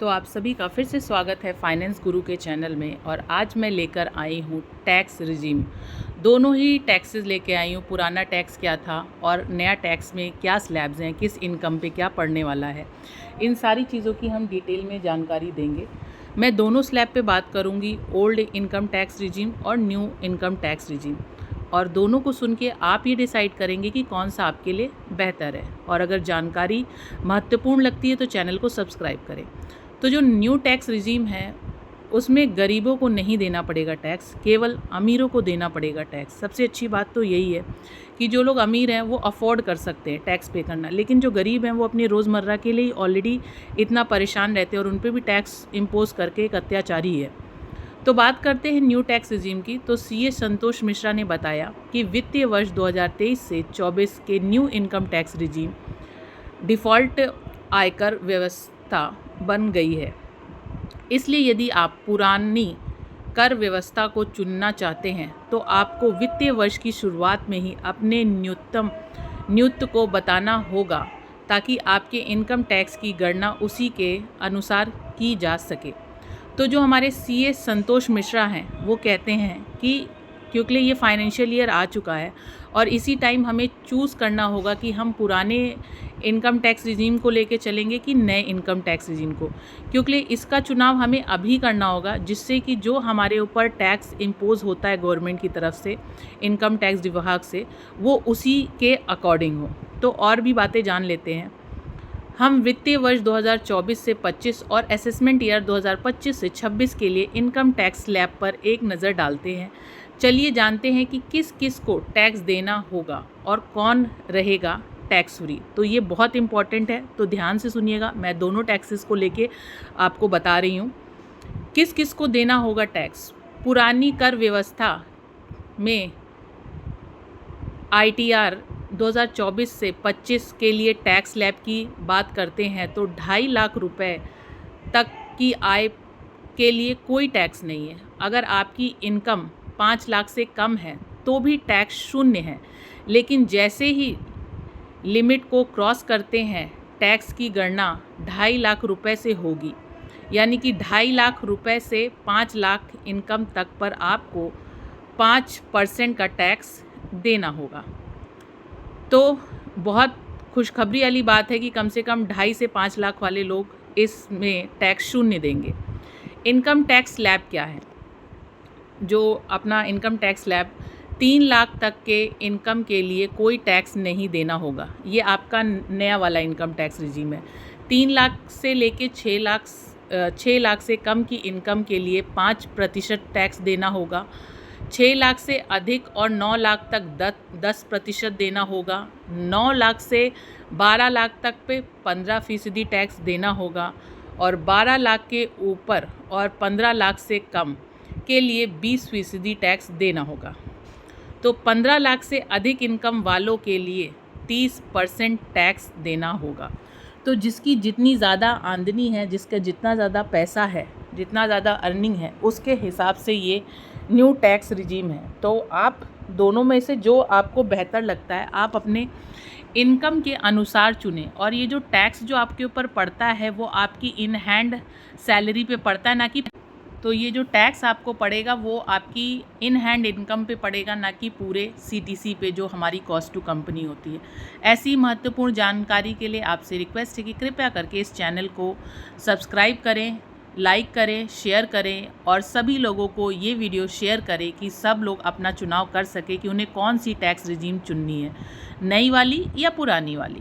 तो आप सभी का फिर से स्वागत है फाइनेंस गुरु के चैनल में। और आज मैं लेकर आई हूँ टैक्स रिजीम। दोनों ही टैक्सेस लेके आई हूँ। पुराना टैक्स क्या था और नया टैक्स में क्या स्लैब्स हैं, किस इनकम पे क्या पड़ने वाला है, इन सारी चीज़ों की हम डिटेल में जानकारी देंगे। मैं दोनों स्लैब पे बात करूँगी, ओल्ड इनकम टैक्स रिजीम और न्यू इनकम टैक्स रिजीम। और दोनों को सुन के आप ये डिसाइड करेंगे कि कौन सा आपके लिए बेहतर है। और अगर जानकारी महत्वपूर्ण लगती है तो चैनल को सब्सक्राइब करें। तो जो न्यू टैक्स रिजीम है उसमें गरीबों को नहीं देना पड़ेगा टैक्स, केवल अमीरों को देना पड़ेगा टैक्स। सबसे अच्छी बात तो यही है कि जो लोग अमीर हैं वो अफोर्ड कर सकते हैं टैक्स पे करना, लेकिन जो गरीब हैं वो अपनी रोज़मर्रा के लिए ऑलरेडी इतना परेशान रहते हैं और उन पर भी टैक्स इम्पोज करके एक अत्याचारी है। तो बात करते हैं न्यू टैक्स रिजीम की। तो सीए संतोष मिश्रा ने बताया कि वित्तीय वर्ष 2023 से 24 के new income tax regime default आयकर व्यवस्था बन गई है। इसलिए यदि आप पुरानी कर व्यवस्था को चुनना चाहते हैं तो आपको वित्तीय वर्ष की शुरुआत में ही अपने न्यूनतम को बताना होगा, ताकि आपके इनकम टैक्स की गणना उसी के अनुसार की जा सके। तो जो हमारे सीए संतोष मिश्रा हैं वो कहते हैं कि क्योंकि ये फाइनेंशियल ईयर आ चुका है और इसी टाइम हमें चूज़ करना होगा कि हम पुराने इनकम टैक्स रिजीम को लेके चलेंगे कि नए इनकम टैक्स रिजीम को, क्योंकि इसका चुनाव हमें अभी करना होगा, जिससे कि जो हमारे ऊपर टैक्स इम्पोज होता है गवर्नमेंट की तरफ से, इनकम टैक्स विभाग से, वो उसी के अकॉर्डिंग हो। तो और भी बातें जान लेते हैं। हम वित्तीय वर्ष 2024 से 25 और असेसमेंट ईयर 2025 से 26 के लिए इनकम टैक्स स्लैब पर एक नज़र डालते हैं। चलिए जानते हैं कि किस किस को टैक्स देना होगा और कौन रहेगा टैक्स फ्री। तो ये बहुत इम्पॉर्टेंट है, तो ध्यान से सुनिएगा। मैं दोनों टैक्सेस को लेके आपको बता रही हूँ किस किस को देना होगा टैक्स। पुरानी कर व्यवस्था में ITR 2024 से 25 के लिए टैक्स स्लैब की बात करते हैं तो 2.5 लाख रुपए तक की आय के लिए कोई टैक्स नहीं है। अगर आपकी इनकम 5 लाख से कम है तो भी टैक्स शून्य है, लेकिन जैसे ही लिमिट को क्रॉस करते हैं टैक्स की गणना 2.5 लाख रुपए से होगी। यानी कि 2.5 लाख रुपए से 5 लाख इनकम तक पर आपको 5% का टैक्स देना होगा। तो बहुत खुशखबरी वाली बात है कि कम से कम 2.5 से 5 लाख वाले लोग इसमें टैक्स शून्य देंगे। इनकम टैक्स स्लैब क्या है? जो अपना इनकम टैक्स स्लैब 3 लाख तक के इनकम के लिए कोई टैक्स नहीं देना होगा। ये आपका नया वाला इनकम टैक्स रिजीम है। 3 लाख से लेके 6 लाख से कम की इनकम के लिए 5% टैक्स देना होगा। 6 लाख से अधिक और 9 लाख तक 10% देना होगा। 9 लाख से 12 लाख तक पे 15% टैक्स देना होगा। और 12 लाख के ऊपर और 15 लाख से कम के लिए 20% टैक्स देना होगा। तो 15 लाख से अधिक इनकम वालों के लिए 30% टैक्स देना होगा। तो जिसकी जितनी ज़्यादा आमदनी है, जिसका जितना ज़्यादा पैसा है, जितना ज़्यादा अर्निंग है, उसके हिसाब से ये न्यू टैक्स रिजीम है। तो आप दोनों में से जो आपको बेहतर लगता है आप अपने इनकम के अनुसार चुनें। और ये जो टैक्स जो आपके ऊपर पड़ता है वो आपकी इन हैंड सैलरी पे पड़ता है, ना कि तो ये जो टैक्स आपको पड़ेगा वो आपकी इन हैंड इनकम पे पड़ेगा, ना कि पूरे CTC पे जो हमारी कॉस्ट टू कंपनी होती है। ऐसी महत्वपूर्ण जानकारी के लिए आपसे रिक्वेस्ट है कि कृपया करके इस चैनल को सब्सक्राइब करें, लाइक करें, शेयर करें और सभी लोगों को ये वीडियो शेयर करें कि सब लोग अपना चुनाव कर सके कि उन्हें कौन सी टैक्स रिजीम चुननी है, नई वाली या पुरानी वाली।